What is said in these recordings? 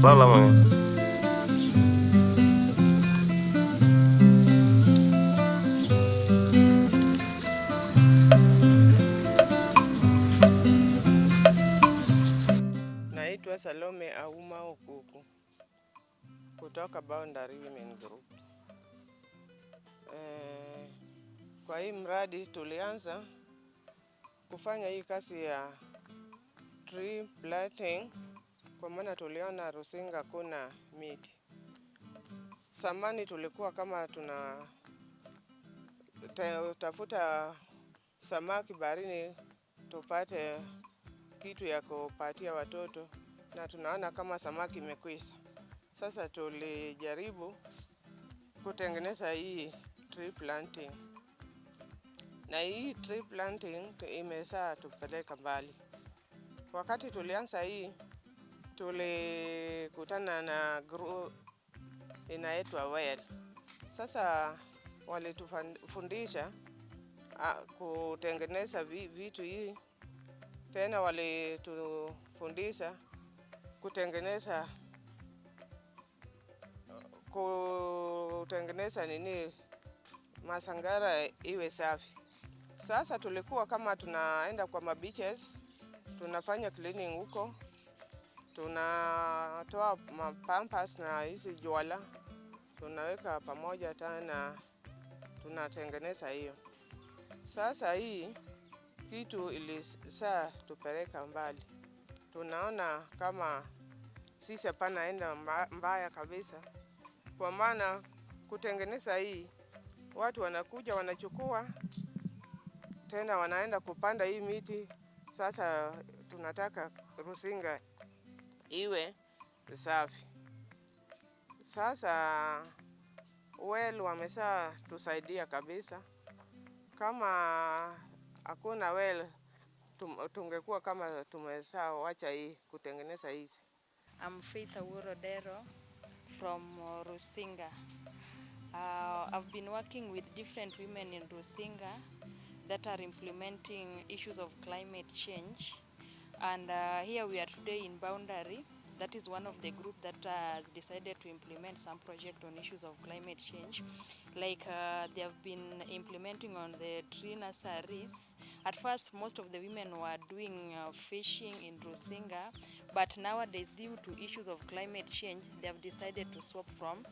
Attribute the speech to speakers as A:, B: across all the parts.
A: Salama.
B: Naitwa Salome Auma Okuku kutoka Boundary Women Group. Kwa hii mradi tulianza kufanya hii kazi ya tree planting kwa maana tuliona Rusinga kuna miti. Samani tulikuwa kama tafuta samaki baharini tupate kitu ya kupatia watoto, na tunaona kama samaki imekwisha. Sasa tulijaribu kutengeneza hii tree planting, na hii tree planting imezaa tupeleka mbali. Wakati tulianza hii tulikutana na group inaitwa FLLOCA. Sasa walitufundisha kutengeneza vitu hii. Tena walitufundisha kutengeneza nini mazingira iwe safi. Sasa tulikuwa kama tunaenda kwa mabeaches, tunafanya cleaning huko, tunatoa pampers na hizi juala, tunaweka pamoja tena tunatengeneza hiyo. Sasa hii kitu ilisaa tupeleka mbali. Tunaona kama sisi hapana enda mbaya kabisa, kwa maana kutengeneza hii watu wanakuja wanachukua tena wanaenda kupanda hii miti. Sasa tunataka Rusinga iwe safi. Sasa wamesha tusaidia kabisa. Kama hakuna tungekuwa kama tumesha wacha hii kutengeneza hizi.
C: I'm Faith Awurodero from Rusinga. I've been working with different women in Rusinga that are implementing issues of climate change. And here we are today in Boundary. That is one of the group that has decided to implement some project on issues of climate change. Like they have been implementing on the tree nurseries. At first, most of the women were doing fishing in Rusinga, but nowadays, due to issues of climate change, they have decided to swap from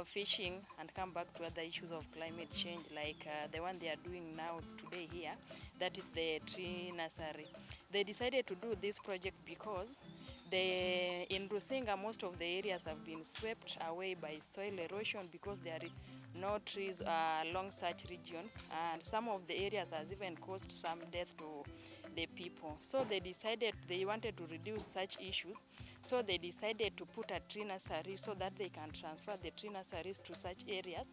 C: fishing and come back to other issues of climate change, like the one they are doing now today here, that is the tree nursery. They decided to do this project because in Rusinga, most of the areas have been swept away by soil erosion because there are no trees along such regions, and some of the areas has even caused some death to the people. So they wanted to reduce such issues, so they decided to put a tree nursery so that they can transfer the tree nurseries to such areas,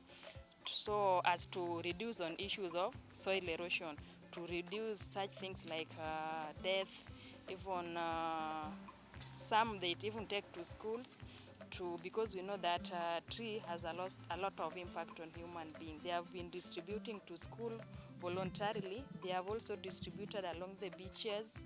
C: so as to reduce on issues of soil erosion, to reduce such things like death, even some they even take to schools, because we know that tree has a lot of impact on human beings. They have been distributing to school voluntarily. They have also distributed along the beaches,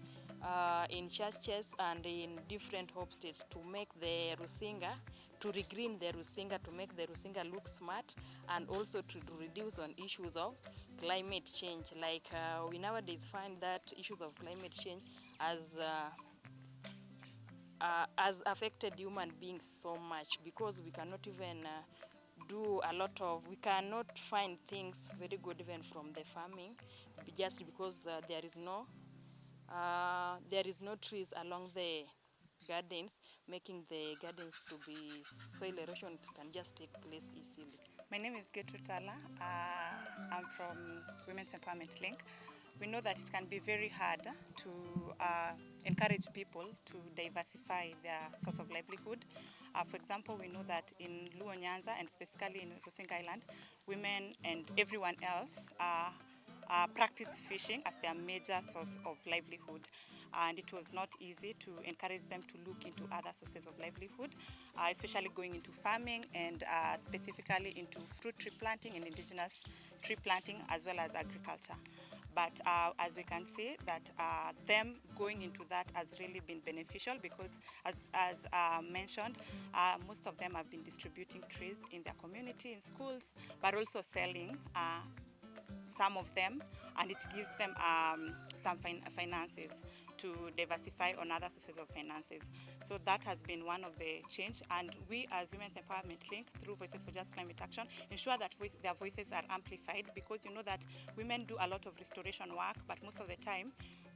C: in churches and in different homesteads to make the Rusinga, to regreen the Rusinga, to make the Rusinga look smart, and also to reduce on issues of climate change. Like we nowadays find that issues of climate change has affected human beings so much, because we cannot even we cannot find things very good even from the farming, just because there is no trees along the gardens, making the gardens to be soil erosion can just take place easily.
D: My name is Getrutala. I'm from Women's Empowerment Link. We know that it can be very hard to encourage people to diversify their source of livelihood. For example, we know that in Luo Nyanza, and specifically in Rusinga Island, women and everyone else practice fishing as their major source of livelihood. And it was not easy to encourage them to look into other sources of livelihood, especially going into farming and specifically into fruit tree planting and indigenous tree planting, as well as agriculture. But as we can see that them going into that has really been beneficial, because as mentioned, most of them have been distributing trees in their community, in schools, but also selling some of them, and it gives them some finances to diversify on other sources of finances. So that has been one of the change, and we as Women's Empowerment Link, through Voices for Just Climate Action, ensure that their voices are amplified, because you know that women do a lot of restoration work, but most of the time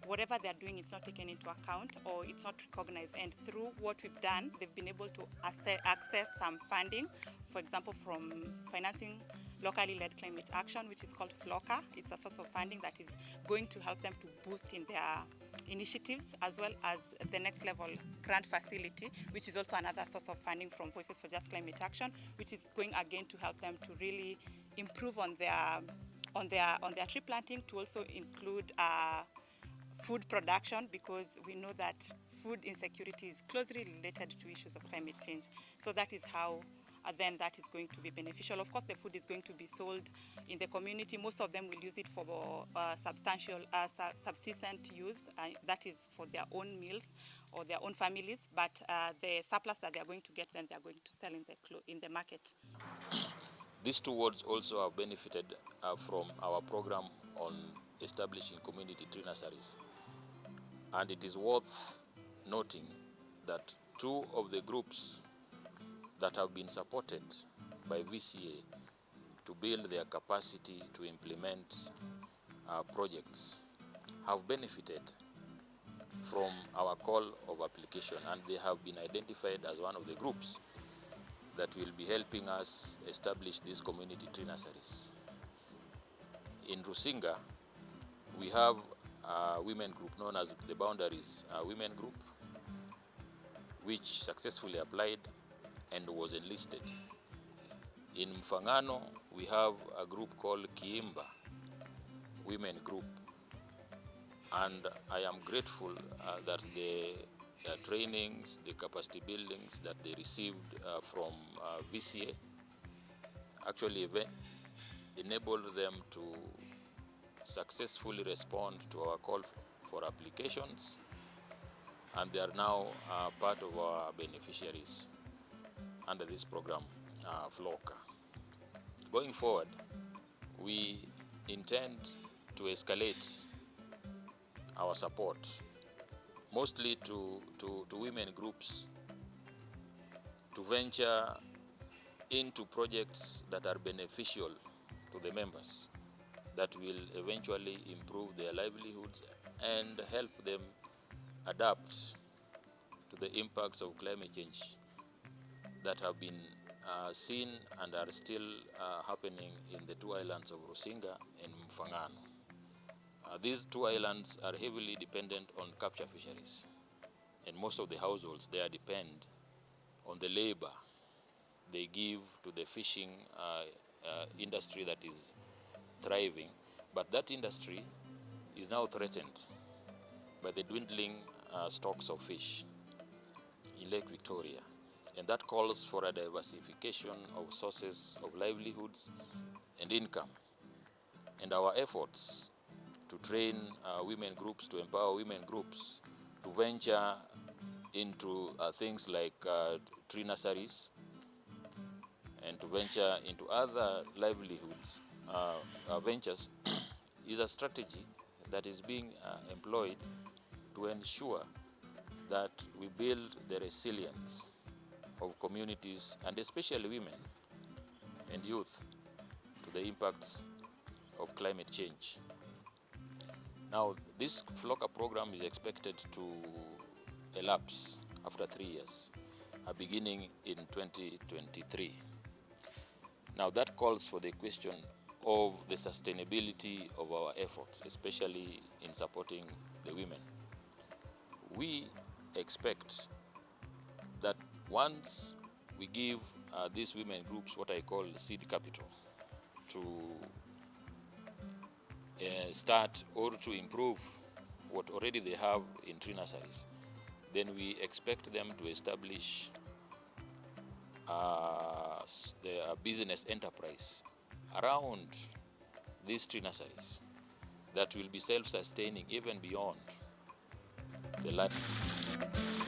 D: whatever they're doing is not taken into account, or it's not recognized. And through what we've done, they've been able to access some funding, for example, from financing locally led climate action, which is called FLLOCA. It's a source of funding that is going to help them to boost in their initiatives, as well as the next level grant facility, which is also another source of funding from Voices for Just Climate Action, which is going again to help them to really improve on their tree planting, to also include food production, because we know that food insecurity is closely related to issues of climate change. So that is how then that is going to be beneficial. Of course, the food is going to be sold in the community. Most of them will use it for subsistent use, that is for their own meals or their own families, but the surplus that they are going to get, then they are going to sell in the market.
A: These two wards also have benefited from our program on establishing community tree nurseries. And it is worth noting that two of the groups that have been supported by VCA to build their capacity to implement projects have benefited from our call of application, and they have been identified as one of the groups that will be helping us establish these community tree nurseries. In Rusinga, we have a women group known as the Boundaries Women Group, which successfully applied and was enlisted. In Mfangano, we have a group called Kiimba Women Group, and I am grateful that the trainings, the capacity buildings that they received from VCA actually enabled them to successfully respond to our call for applications, and they are now part of our beneficiaries under this program, FLLOCA. Going forward, we intend to escalate our support, mostly to women groups, to venture into projects that are beneficial to the members, that will eventually improve their livelihoods and help them adapt to the impacts of climate change that have been seen and are still happening in the two islands of Rusinga and Mfangano. These two islands are heavily dependent on capture fisheries, and most of the households there depend on the labor they give to the fishing industry that is thriving. But that industry is now threatened by the dwindling stocks of fish in Lake Victoria, and that calls for a diversification of sources of livelihoods and income. And our efforts to train women groups, to empower women groups to venture into things like tree nurseries and to venture into other livelihoods ventures is a strategy that is being employed to ensure that we build the resilience of communities, and especially women and youth, to the impacts of climate change. Now, this FLLOCA program is expected to elapse after 3 years, beginning in 2023. Now, that calls for the question of the sustainability of our efforts, especially in supporting the women. We expect that once we give these women groups what I call seed capital to start or to improve what already they have in tree nurseries, then we expect them to establish their business enterprise around these tree nurseries. that will be self-sustaining even beyond the life.